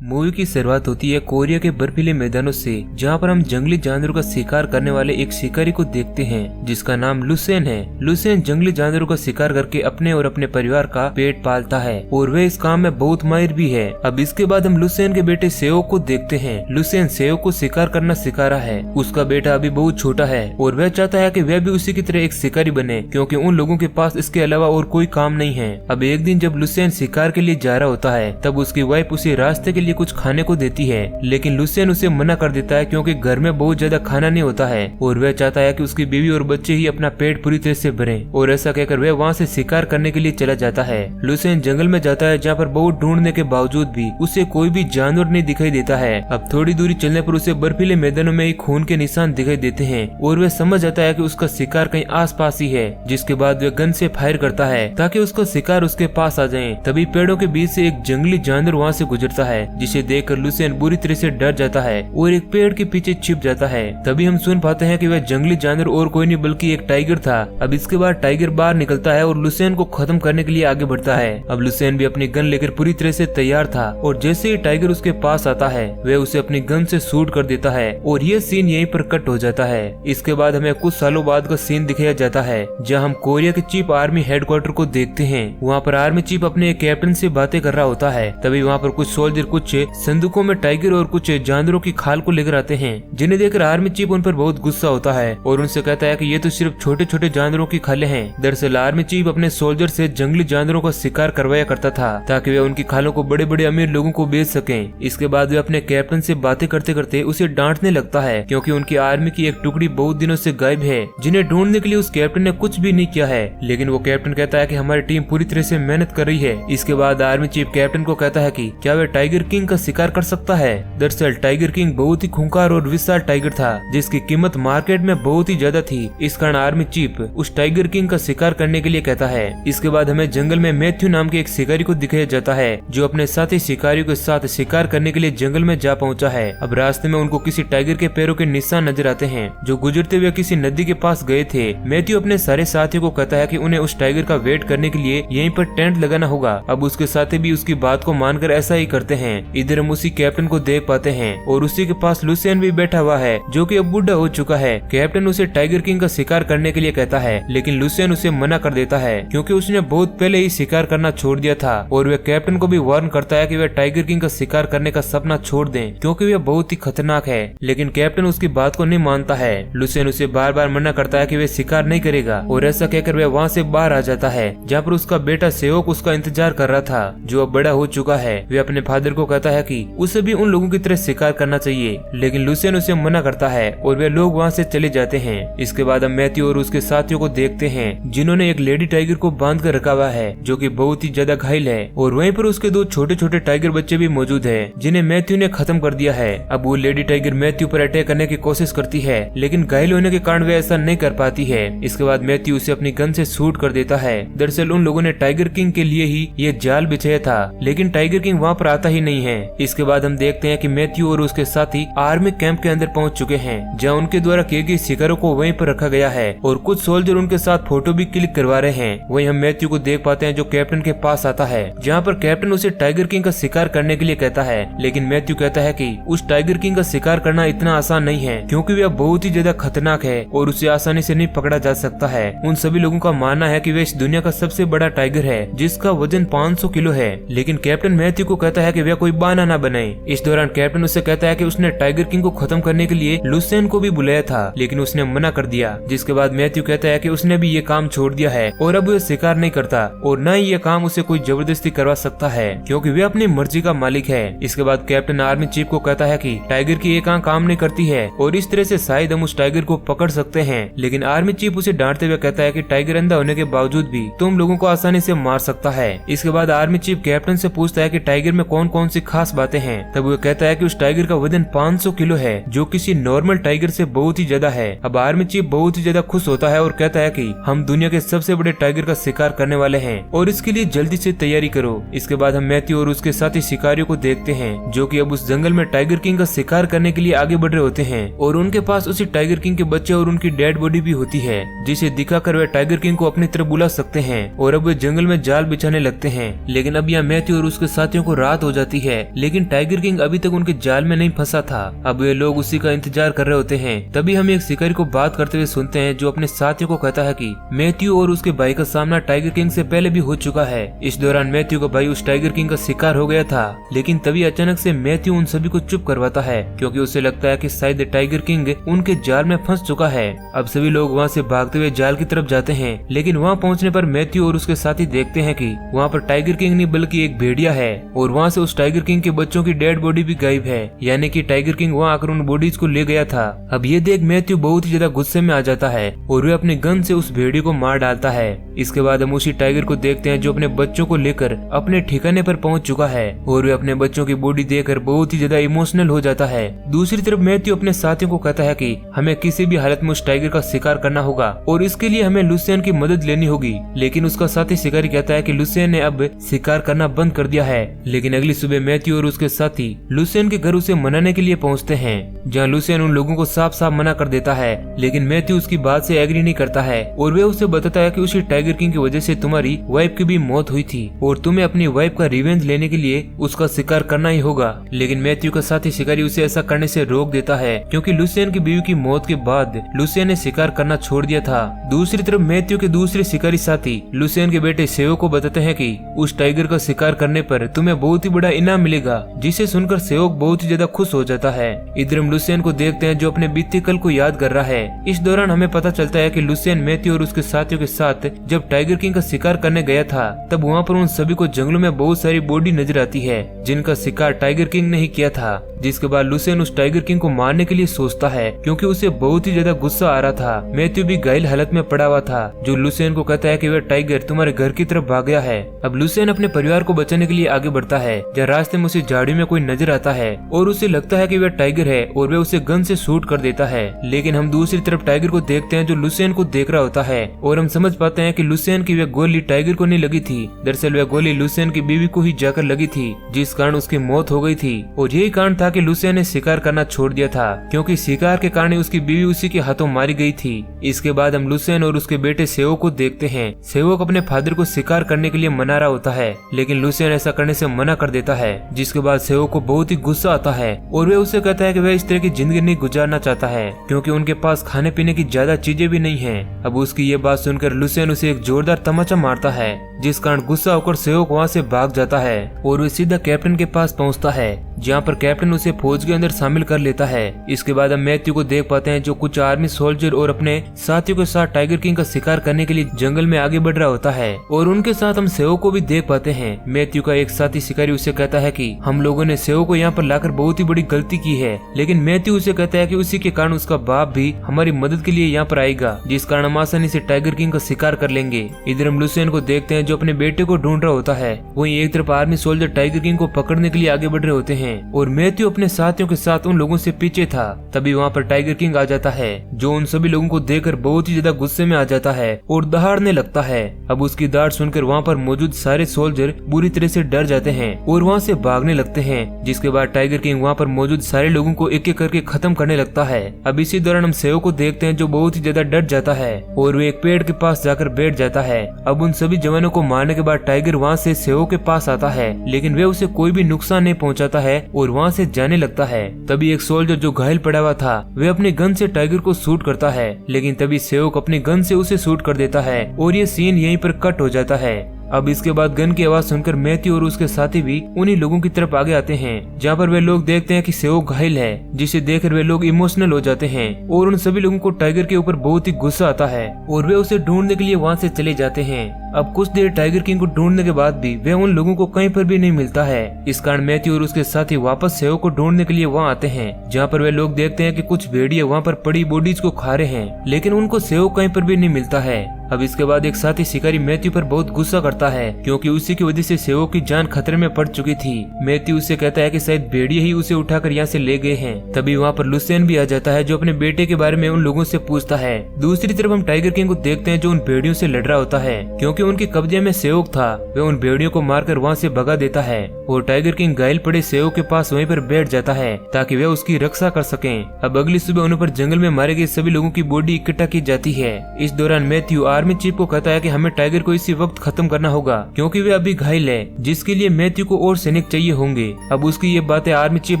Movie की शुरुआत होती है कोरिया के बर्फीले मैदानों से, जहां पर हम जंगली जानवरों का शिकार करने वाले एक शिकारी को देखते हैं जिसका नाम लुसेन है। लुसेन जंगली जानवरों का शिकार करके अपने और अपने परिवार का पेट पालता है और वह इस काम में बहुत माहिर भी है। अब इसके बाद हम लुसेन के बेटे सेओ को देखते हैं। लुसेन सेओ को शिकार करना सिखा रहा है। उसका बेटा अभी बहुत छोटा है और वह चाहता है कि वह भी उसी की तरह एक शिकारी बने, क्योंकि उन लोगों के पास इसके अलावा और कोई काम नहीं है। अब एक दिन जब लुसेन शिकार के लिए जा रहा होता है, तब उसकी वाइफ उसे रास्ते के लिए कुछ खाने को देती है, लेकिन लुसेन उसे मना कर देता है क्योंकि घर में बहुत ज्यादा खाना नहीं होता है और वह चाहता है कि उसकी बीवी और बच्चे ही अपना पेट पूरी तरह से भरें। और ऐसा कहकर वह वहाँ से शिकार करने के लिए चला जाता है। लुसेन जंगल में जाता है, जहाँ पर बहुत ढूंढने के बावजूद भी उसे कोई भी जानवर नहीं दिखाई देता है। अब थोड़ी दूरी चलने पर उसे बर्फीले मैदानों में ही खून के निशान दिखाई देते हैं और वह समझ जाता है कि उसका शिकार कहीं आसपास ही है। जिसके बाद वह गन से फायर करता है ताकि उसका शिकार उसके पास आ जाए। तभी पेड़ों के बीच से एक जंगली जानवर वहाँ से गुजरता है, जिसे देखकर लुसेन बुरी तरह से डर जाता है और एक पेड़ के पीछे छिप जाता है। तभी हम सुन पाते हैं कि वह जंगली जानवर और कोई नहीं बल्कि एक टाइगर था। अब इसके बाद टाइगर बाहर निकलता है और लुसेन को खत्म करने के लिए आगे बढ़ता है। अब लुसेन भी अपनी गन लेकर पूरी तरह से तैयार था और जैसे ही टाइगर उसके पास आता है, वह उसे अपनी गन से शूट कर देता है और ये सीन यहीं पर कट हो जाता है। इसके बाद हमें कुछ सालों बाद का सीन दिखाया जाता है, जहाँ हम कोरिया के चीफ आर्मी हेडक्वार्टर को देखते हैं। वहाँ पर आर्मी चीफ अपने कैप्टन से बातें कर रहा होता है। तभी वहाँ पर कुछ सोल्जर कुछ संदूकों में टाइगर और कुछ जानवरों की खाल को लेकर आते हैं, जिन्हें देखकर आर्मी चीफ उन पर बहुत गुस्सा होता है और उनसे कहता है कि ये तो सिर्फ छोटे छोटे जानवरों की खालें हैं। दरअसल आर्मी चीफ अपने सोल्जर से जंगली जानवरों का शिकार करवाया करता था ताकि वे उनकी खालों को बड़े बड़े अमीर लोगों को बेच सकें। इसके बाद वे अपने कैप्टन से बातें करते करते उसे डांटने लगता है, क्योंकि उनकी आर्मी की एक टुकड़ी बहुत दिनों से गायब है, जिन्हें ढूंढने के लिए उस कैप्टन ने कुछ भी नहीं किया है। लेकिन वो कैप्टन कहता है कि हमारी टीम पूरी तरह से मेहनत कर रही है। इसके बाद आर्मी चीफ कैप्टन को कहता है कि क्या वह टाइगर किंग का शिकार कर सकता है। दरअसल टाइगर किंग बहुत ही खूंखार और विशाल टाइगर था, जिसकी कीमत मार्केट में बहुत ही ज्यादा थी। इस कारण आर्मी चीफ उस टाइगर किंग का शिकार करने के लिए कहता है। इसके बाद हमें जंगल में मैथ्यू नाम के एक शिकारी को दिखाया जाता है, जो अपने साथी शिकारियों के साथ शिकार करने के लिए जंगल में जा पहुंचा है। अब रास्ते में उनको किसी टाइगर के पैरों के निशान नजर आते हैं, जो गुजरते हुए किसी नदी के पास गए थे। मैथ्यू अपने सारे साथियों को कहता है कि उन्हें उस टाइगर का वेट करने के लिए यहीं पर टेंट लगाना होगा। अब उसके साथी भी उसकी बात को मानकर ऐसा ही करते हैं। इधर हम उसी कैप्टन को देख पाते हैं और उसी के पास लुसेन भी बैठा हुआ है, जो कि अब बुढ़ा हो चुका है। कैप्टन उसे टाइगर किंग का शिकार करने के लिए कहता है, लेकिन लुसेन उसे मना कर देता है, क्योंकि उसने बहुत पहले ही शिकार करना छोड़ दिया था। और वह कैप्टन को भी वार्न करता है कि वह टाइगर किंग का शिकार करने का सपना छोड़ दें, क्योंकि वह बहुत ही खतरनाक है। लेकिन कैप्टन उसकी बात को नहीं मानता है। लुसेन उसे बार बार मना करता है कि वह शिकार नहीं करेगा और ऐसा कहकर वह वहाँ से बाहर आ जाता है, जहाँ पर उसका बेटा सेओक उसका इंतजार कर रहा था, जो अब बड़ा हो चुका है। वह अपने फादर को कहता है कि उसे भी उन लोगों की तरह शिकार करना चाहिए, लेकिन लुसेन उसे मना करता है और वे लोग वहाँ से चले जाते हैं। इसके बाद हम मैथ्यू और उसके साथियों को देखते हैं, जिन्होंने एक लेडी टाइगर को बांध कर रखा हुआ है, जो कि बहुत ही ज्यादा घायल है। और वहीं पर उसके दो छोटे छोटे टाइगर बच्चे भी मौजूद है, जिन्हें मैथ्यू ने खत्म कर दिया है। अब वो लेडी टाइगर मैथ्यू पर अटैक करने की कोशिश करती है, लेकिन घायल होने के कारण वे ऐसा नहीं कर पाती है। इसके बाद मैथ्यू उसे अपनी गन से शूट कर देता है। दरअसल उन लोगों ने टाइगर किंग के लिए ही ये जाल बिछाया था, लेकिन टाइगर किंग वहाँ पर आता ही नहीं है। इसके बाद हम देखते हैं कि मैथ्यू और उसके साथी आर्मी कैंप के अंदर पहुंच चुके हैं, जहां उनके द्वारा किए गए शिकारों को वहीं पर रखा गया है और कुछ सोल्जर उनके साथ फोटो भी क्लिक करवा रहे हैं। वहीं हम मैथ्यू को देख पाते हैं, जो कैप्टन के पास आता है, जहां पर कैप्टन उसे टाइगर किंग का शिकार करने के लिए कहता है। लेकिन मैथ्यू कहता है कि उस टाइगर किंग का शिकार करना इतना आसान नहीं है, क्योंकि वह बहुत ही ज्यादा खतरनाक है और उसे आसानी से नहीं पकड़ा जा सकता है। उन सभी लोगों का मानना है कि वह इस दुनिया का सबसे बड़ा टाइगर है, जिसका वजन 500 किलो है। लेकिन कैप्टन मैथ्यू को कहता है कि वह कोई बहाना न बनाए। इस दौरान कैप्टन उससे कहता है कि उसने टाइगर किंग को खत्म करने के लिए लुसेन को भी बुलाया था, लेकिन उसने मना कर दिया। जिसके बाद मैथ्यू कहता है कि उसने भी ये काम छोड़ दिया है और अब वह शिकार नहीं करता और न ही ये काम उसे कोई जबरदस्ती करवा सकता है, क्योंकि वह अपनी मर्जी का मालिक है। इसके बाद कैप्टन आर्मी चीफ को कहता है कि टाइगर की एक आंख काम नहीं करती है और इस तरह से शायद हम उस टाइगर को पकड़ सकते हैं। लेकिन आर्मी चीफ उसे डांटते हुए कहता है कि टाइगर अंधा होने के बावजूद भी तुम लोगों को आसानी से मार सकता है। इसके बाद आर्मी चीफ कैप्टन से पूछता है कि टाइगर में कौन कौन सी खास बातें हैं। तब वो कहता है कि उस टाइगर का वजन 500 किलो है, जो किसी नॉर्मल टाइगर से बहुत ही ज्यादा है। अब आर्मी चीफ बहुत ही ज्यादा खुश होता है और कहता है कि हम दुनिया के सबसे बड़े टाइगर का शिकार करने वाले हैं और इसके लिए जल्दी से तैयारी करो। इसके बाद हम मैथ्यू और उसके साथी शिकारियों को देखते हैं, जो कि अब उस जंगल में टाइगर किंग का शिकार करने के लिए आगे बढ़ रहे होते हैं और उनके पास उसी टाइगर किंग के बच्चे और उनकी डेड बॉडी भी होती है, जिसे दिखाकर वे टाइगर किंग को अपनी तरफ बुला सकते हैं। और अब वे जंगल में जाल बिछाने लगते हैं। लेकिन अब यहाँ मैथ्यू और उसके साथियों को रात हो जाती है है, लेकिन टाइगर किंग अभी तक उनके जाल में नहीं फंसा था। अब वे लोग उसी का इंतजार कर रहे होते हैं। तभी हम एक शिकारी को बात करते हुए सुनते हैं जो अपने साथियों को कहता है कि मैथ्यू और उसके भाई का सामना टाइगर किंग से पहले भी हो चुका है। इस दौरान मैथ्यू का भाई उस टाइगर किंग का शिकार हो गया था, लेकिन तभी अचानक से मैथ्यू उन सभी को चुप करवाता है क्योंकि उसे लगता है कि शायद टाइगर किंग उनके जाल में फंस चुका है। अब सभी लोग वहाँ से भागते हुए जाल की तरफ जाते हैं, लेकिन वहाँ पहुँचने पर मैथ्यू और उसके साथी देखते हैं कि वहाँ पर टाइगर किंग नहीं बल्कि एक भेड़िया है और वहाँ से उस टाइगर किंग के बच्चों की डेड बॉडी भी गायब है, यानी कि टाइगर किंग वहाँ आकर उन बॉडीज को ले गया था। अब ये देख मैथ्यू बहुत ही ज्यादा गुस्से में आ जाता है और वे अपने गन से उस भेड़िए को मार डालता है। इसके बाद हम उसी टाइगर को देखते हैं जो अपने बच्चों को लेकर अपने ठिकाने पर पहुंच चुका है और वे अपने बच्चों की बॉडी देखकर बहुत ही ज्यादा इमोशनल हो जाता है। दूसरी तरफ मैथ्यू अपने साथियों को कहता है कि हमें किसी भी हालत में उस टाइगर का शिकार करना होगा और इसके लिए हमें लुसियन की मदद लेनी होगी, लेकिन उसका साथी शिकारी कहता है कि लुसियन ने अब शिकार करना बंद कर दिया है। लेकिन अगली सुबह मैथ्यू और उसके साथी लुसियन के घर उसे मनाने के लिए पहुंचते हैं, जहां लुसियन उन लोगों को साफ साफ मना कर देता है, लेकिन मैथ्यू उसकी बात से एग्री नहीं करता है और वे उसे बताता है कि उसी टाइगर किंग की वजह से तुम्हारी वाइफ की भी मौत हुई थी और तुम्हें अपनी वाइफ का रिवेंज लेने के लिए उसका शिकार करना ही होगा। लेकिन मैथ्यू का साथी शिकारी उसे ऐसा करने से रोक देता है क्योंकि लुसियन की बीवी की मौत के बाद लुसियन ने शिकार करना छोड़ दिया था। दूसरी तरफ मैथ्यू के दूसरे शिकारी साथी लुसियन के बेटे सेओ को बताते हैं कि उस टाइगर का शिकार करने पर तुम्हें बहुत ही बड़ा इनाम मिलेगा, जिसे सुनकर सेओ बहुत ही ज्यादा खुश हो जाता है। इधर हम लुसियन को देखते हैं जो अपने बीते कल को याद कर रहा है। इस दौरान हमें पता चलता है कि लुसियन मैथ्यू और उसके साथियों के साथ जब टाइगर किंग का शिकार करने गया था तब वहाँ पर उन सभी को जंगलों में बहुत सारी बॉडी नजर आती है जिनका शिकार टाइगर किंग ने ही किया था। जिसके बाद लुसियन उस टाइगर किंग को मारने के लिए सोचता है क्योंकि उसे बहुत ही ज्यादा गुस्सा आ रहा था। मैथ्यू भी घायल हालत में पड़ा हुआ था जो लुसियन को कहता है कि वह टाइगर तुम्हारे घर की तरफ भाग गया है। अब लुसियन अपने परिवार को बचाने के लिए आगे बढ़ता है जहाँ रास्ते में उसे झाड़ी में कोई नजर आता है और उसे लगता है कि वह टाइगर है और वह उसे गन से शूट कर देता है। लेकिन हम दूसरी तरफ टाइगर को देखते हैं जो लुसियन को देख रहा होता है और हम समझ पाते हैं कि लुसियन की वह गोली टाइगर को नहीं लगी थी, दरअसल वह गोली लुसियन की बीवी को ही जाकर लगी थी जिस कारण उसकी मौत हो गई थी। और यही कारण था कि लुसियन ने शिकार करना छोड़ दिया था क्योंकि शिकार के कारण उसकी बीवी उसी के हाथों मारी गई थी। इसके बाद हम लुसियन और उसके बेटे सेओ को देखते हैं। सेओ अपने फादर को शिकार करने के लिए मना रहा होता है, लेकिन लुसियन ऐसा करने से मना कर देता है, जिसके बाद सेओ को बहुत ही गुस्सा आता है और वह उसे कहता है कि वह इस तरह की जिंदगी नहीं गुजारना चाहता है क्योंकि उनके पास खाने पीने की ज्यादा चीजें भी नहीं हैं। अब उसकी ये बात सुनकर लुसियन उसे एक जोरदार तमाचा मारता है जिस कारण गुस्सा होकर सेओ वहाँ से भाग जाता है और वे सीधा कैप्टन के पास पहुँचता है जहाँ पर कैप्टन उसे फौज के अंदर शामिल कर लेता है। इसके बाद हम मैथ्यू को देख पाते हैं जो कुछ आर्मी सोल्जर और अपने साथियों के साथ टाइगर किंग का शिकार करने के लिए जंगल में आगे बढ़ रहा होता है और उनके साथ हम सेओ को भी देख पाते हैं। मैथ्यू का एक साथी शिकारी उसे कहता है कि हम लोगों ने सेओ को यहाँ पर लाकर बहुत ही बड़ी गलती की है, लेकिन मैथ्यू उसे कहता है कि उसी के कारण उसका बाप भी हमारी मदद के लिए यहाँ पर आएगा जिस कारण हम आसानी से टाइगर किंग का शिकार कर लेंगे। इधर हम लुसियन को देखते हैं जो अपने बेटे को ढूंढ रहा होता है। वहीं एक तरफ आर्मी सोल्जर टाइगर किंग को पकड़ने के लिए आगे बढ़ रहे होते हैं और मैथ्यू अपने साथियों के साथ उन लोगों से पीछे था। तभी वहाँ पर टाइगर किंग आ जाता है जो उन सभी लोगों को देखकर बहुत ही ज्यादा गुस्से में आ जाता है और दहाड़ने लगता है। अब उसकी दहाड़ सुनकर वहाँ पर मौजूद सारे सोल्जर बुरी तरह से डर जाते हैं और वहाँ से भागने लगते हैं। जिसके बाद टाइगर किंग वहाँ पर मौजूद सारे लोगों को एक एक करके खत्म करने लगता है। अब इसी दौरान हम सेओ को देखते हैं जो बहुत ही ज्यादा डर जाता है और वो एक पेड़ के पास जाकर बैठ जाता है। अब उन सभी जवानों को मारने के बाद टाइगर वहाँ से सेओ के पास आता है, लेकिन वे उसे कोई भी नुकसान नहीं पहुँचाता है और वहाँ से जाने लगता है। तभी एक सोल्जर जो घायल पड़ा हुआ था वे अपनी गन से टाइगर को शूट करता है, लेकिन तभी सेओ अपनी गन से उसे शूट कर देता है और ये सीन यहीं पर कट हो जाता है। अब इसके बाद गन की आवाज सुनकर मैथ्यू और उसके साथी भी उन्हीं लोगों की तरफ आगे आते हैं जहाँ पर वे लोग देखते हैं कि सेओ घायल है, जिसे देखकर वे लोग इमोशनल हो जाते हैं और उन सभी लोगों को टाइगर के ऊपर बहुत ही गुस्सा आता है और वे उसे ढूंढने के लिए वहाँ से चले जाते हैं। अब कुछ देर टाइगर किंग को ढूंढने के बाद भी वे उन लोगों को कहीं पर भी नहीं मिलता है। इस कारण मैथ्यू और उसके साथी वापस सेओ को ढूंढने के लिए वहाँ आते हैं जहाँ पर वे लोग देखते हैं कि कुछ भेड़िए वहाँ पर पड़ी बॉडीज को खा रहे हैं, लेकिन उनको सेओ कहीं पर भी नहीं मिलता है। अब इसके बाद एक साथी शिकारी मैथ्यू पर बहुत गुस्सा करता है क्योंकि उसी की वजह से सेओ की जान खतरे में पड़ चुकी थी। मैथ्यू उसे कहता है कि शायद भेड़िए ही उसे उठाकर यहाँ से ले गए हैं। तभी वहाँ पर लुसियन भी आ जाता है जो अपने बेटे के बारे में उन लोगों से पूछता है। दूसरी तरफ हम टाइगर किंग को देखते हैं जो उन भेड़ियों से लड़ रहा होता है क्योंकि क्योंकि उनके कब्जे में सेवक था वह उन भेड़ियों को मारकर वहाँ से भगा देता है और टाइगर किंग घायल पड़े सेवक के पास वहीं पर बैठ जाता है ताकि वे उसकी रक्षा कर सकें। अब अगली सुबह उन पर जंगल में मारे गए सभी लोगों की बॉडी इकट्ठा की जाती है। इस दौरान मैथ्यू आर्मी चीफ को कहता है कि हमें टाइगर को इसी वक्त खत्म करना होगा क्योंकि वे अभी घायल है, जिसके लिए मैथ्यू को और सैनिक चाहिए होंगे। अब उसकी ये बातें आर्मी चीफ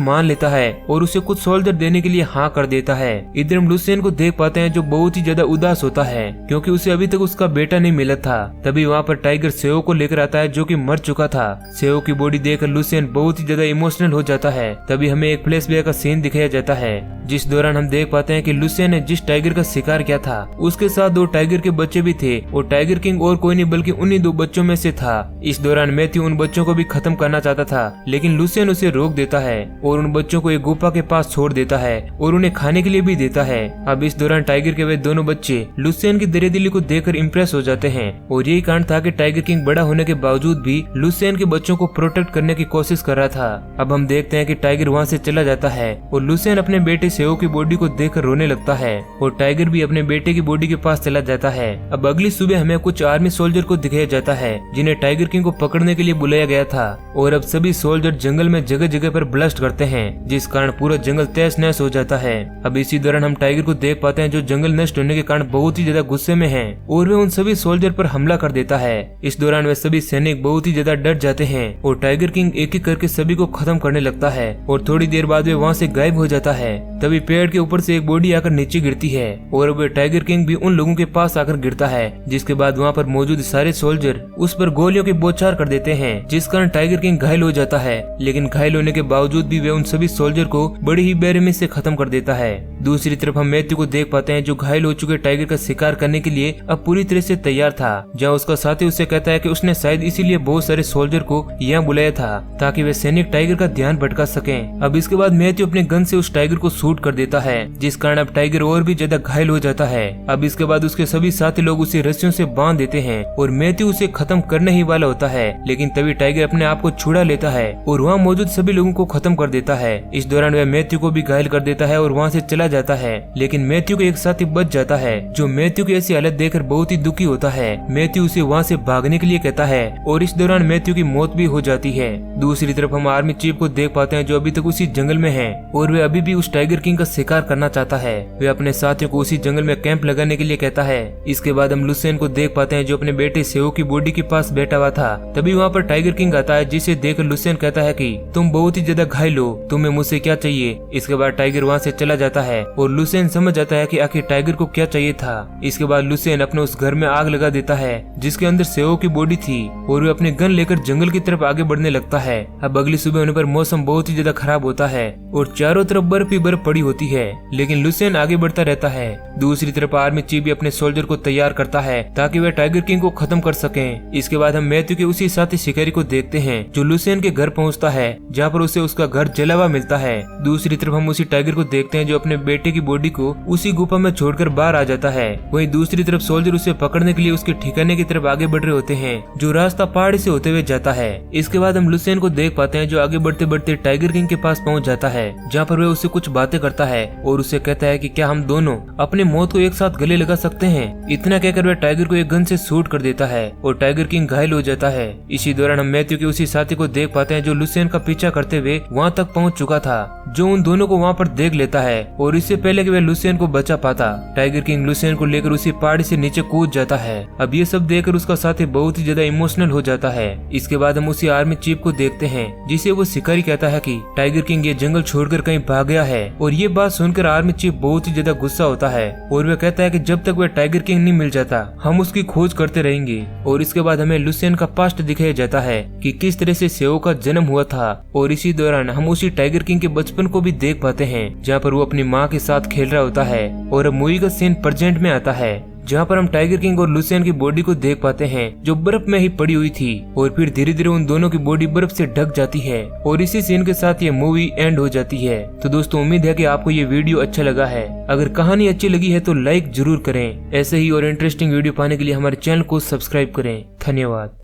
मान लेता है और उसे कुछ सोल्जर देने के लिए हाँ कर देता है। इधर हम लुसियन को देख पाते हैं जो बहुत ही ज्यादा उदास होता है क्योंकि उसे अभी तक उसका बेटा नहीं मिला था। तभी वहाँ पर टाइगर सेओ को लेकर आता है जो कि मर चुका था। सेओ की बॉडी देखकर लुसियन बहुत ही ज्यादा इमोशनल हो जाता है। तभी हमें एक फ्लैशबैक का सीन दिखाया जाता है जिस दौरान हम देख पाते हैं कि लुसियन ने जिस टाइगर का शिकार किया था उसके साथ 2 टाइगर के बच्चे भी थे और टाइगर किंग और कोई नहीं बल्कि उन्हीं 2 बच्चों में से था। इस दौरान मैथ्यू उन बच्चों को भी खत्म करना चाहता था लेकिन लुसियन उसे रोक देता है और उन बच्चों को एक गुफा के पास छोड़ देता है और उन्हें खाने के लिए भी देता है। अब इस दौरान टाइगर के वे दोनों बच्चे लुसियन की दरियादिली को देखकर इम्प्रेस हो जाते हैं और यही कारण था कि टाइगर किंग बड़ा होने के बावजूद भी लुसियन के बच्चों को प्रोटेक्ट करने की कोशिश कर रहा था। अब हम देखते हैं कि टाइगर वहाँ से चला जाता है और लुसियन अपने बेटे सेओ की बॉडी को देखकर रोने लगता है और टाइगर भी अपने बेटे की बॉडी के पास चला जाता है। अब अगली सुबह हमें कुछ आर्मी सोल्जर को दिखाया जाता है जिन्हें टाइगर किंग को पकड़ने के लिए बुलाया गया था और अब सभी सोल्जर जंगल में जगह जगह पर ब्लास्ट करते हैं जिस कारण पूरा जंगल तहस नहस हो जाता है। अब इसी दौरान हम टाइगर को देख पाते हैं जो जंगल नष्ट होने के कारण बहुत ही ज्यादा गुस्से में है और वे उन सभी सोल्जर पर हमला कर देता है। इस दौरान वे सभी सैनिक बहुत ही ज्यादा डर जाते हैं और टाइगर किंग एक एक करके सभी को खत्म करने लगता है और थोड़ी देर बाद वे वहाँ से गायब हो जाता है। तभी पेड़ के ऊपर से एक बॉडी आकर नीचे गिरती है और अब टाइगर किंग भी उन लोगों के पास आकर गिरता है जिसके बाद वहाँ पर मौजूद सारे सोल्जर उस पर गोलियों की बौछार कर देते हैं जिस कारण टाइगर किंग घायल हो जाता है। लेकिन घायल होने के बावजूद भी वे उन सभी सोल्जर को बड़ी ही बेरहमी से खत्म कर देता है। दूसरी तरफ हम मैथ्यू को देख पाते हैं जो घायल हो चुके टाइगर का शिकार करने के लिए अब पूरी तरह से तैयार था। जहाँ उसका साथी उसे कहता है कि उसने शायद इसीलिए बहुत सारे सोल्जर को यहाँ बुलाया था ताकि वे सैनिक टाइगर का ध्यान भटका सकें। अब इसके बाद मैथ्यू अपने गन से उस टाइगर को शूट कर देता है जिस कारण अब टाइगर और भी ज्यादा घायल हो जाता है। अब इसके बाद उसके सभी साथी लोग उसे रस्सियों से बांध देते हैं और मैथ्यू उसे खत्म करने ही वाला होता है लेकिन तभी टाइगर अपने आप को छुड़ा लेता है और वहाँ मौजूद सभी लोगों को खत्म कर देता है। इस दौरान वह मैथ्यू को भी घायल कर देता है और वहाँ से चला जाता है लेकिन मैथ्यू का एक साथी बच जाता है जो मैथ्यू की ऐसी हालत देखकर बहुत ही दुखी होता है। मैथ्यू उसे वहाँ से भागने के लिए कहता है और इस दौरान मैथ्यू की मौत भी हो जाती है। दूसरी तरफ हम आर्मी चीफ को देख पाते हैं जो अभी तक उसी जंगल में है और वे अभी भी उस टाइगर किंग का शिकार करना चाहता है। वे अपने साथियों को उसी जंगल में कैंप लगाने के लिए कहता है। इसके बाद हम लुसियन को देख पाते हैं जो अपने बेटे सेओ की बॉडी के पास बैठा हुआ था। तभी वहाँ पर टाइगर किंग आता है जिसे देखकर लुसियन कहता है कि तुम बहुत ही ज्यादा घायल हो, तुम्हें मुझसे क्या चाहिए। इसके बाद टाइगर वहाँ से चला जाता है और लुसियन समझ जाता है कि आखिर टाइगर को क्या चाहिए था। इसके बाद लुसियन अपने उस घर में आग लगा देता है जिसके अंदर सेओ की बॉडी थी और वे अपने गन लेकर जंगल की तरफ आगे बढ़ने लगता है। अब अगली सुबह होने पर मौसम बहुत ही ज्यादा खराब होता है और चारों तरफ बर्फ ही बर्फ पड़ी होती है लेकिन लुसियन आगे बढ़ता रहता है। दूसरी तरफ आर्मी चीफ भी अपने सोल्जर को तैयार करता है ताकि वे टाइगर किंग को खत्म कर सकें। इसके बाद हम मैथ्यू के उसी साथी शिकारी को देखते हैं जो लुसियन के घर पहुंचता है जहां पर उसे उसका घर जला हुआ मिलता है। दूसरी तरफ हम उसी टाइगर को देखते हैं जो अपने बेटे की बॉडी को उसी गुफा में छोड़कर बाहर आ जाता है। वहीं दूसरी तरफ सोल्जर उसे पकड़ने के लिए उसके ठिकाने की तरफ आगे बढ़ रहे होते हैं जो रास्ता पहाड़ी से होते हुए जाता है। इसके बाद हम लुसियन को देख पाते हैं जो आगे बढ़ते बढ़ते टाइगर किंग के पास पहुंच जाता है जहाँ पर वह उससे कुछ बातें करता है और उसे कहता है कि क्या हम दोनों अपने मौत को एक साथ गले लगा सकते हैं। इतना कहकर वह टाइगर को एक गन से शूट कर देता है और टाइगर किंग घायल हो जाता है। इसी दौरान हम मैथ्यू के उसी साथी को देख पाते हैं जो लुसियन का पीछा करते हुए वहाँ तक पहुँच चुका था, जो उन दोनों को वहाँ पर देख लेता है और इससे पहले कि वह लुसियन को बचा पाता टाइगर किंग लुसियन को लेकर उसी पहाड़ी से नीचे कूद जाता है। अब ये सब देखकर उसका साथी बहुत ही ज्यादा इमोशनल हो जाता है। इसके बाद हम उसी आर्मी चीफ को देखते हैं जिसे वो शिकारी कहता है कि टाइगर किंग ये जंगल छोड़कर कहीं भाग गया है और ये बात सुनकर आर्मी चीफ बहुत ही ज्यादा गुस्सा होता है और वह कहता है कि जब तक वह टाइगर किंग नहीं मिल जाता हम उसकी खोज करते रहेंगे। और इसके बाद हमें लुसियन का पास्ट दिखाया जाता है कि किस तरह से सेओ का जन्म हुआ था और इसी दौरान हम उसी टाइगर किंग के बचपन को भी देख पाते हैं जहाँ पर वो अपनी माँ के साथ खेल रहा होता है। और अब मूवी का सीन प्रेजेंट में आता है जहाँ पर हम टाइगर किंग और लुसियन की बॉडी को देख पाते हैं जो बर्फ में ही पड़ी हुई थी और फिर धीरे धीरे उन दोनों की बॉडी बर्फ से ढक जाती है और इसी सीन के साथ ये मूवी एंड हो जाती है। तो दोस्तों उम्मीद है कि आपको ये वीडियो अच्छा लगा है। अगर कहानी अच्छी लगी है तो लाइक जरूर करें। ऐसे ही और इंटरेस्टिंग वीडियो पाने के लिए हमारे चैनल को सब्सक्राइब करें। धन्यवाद।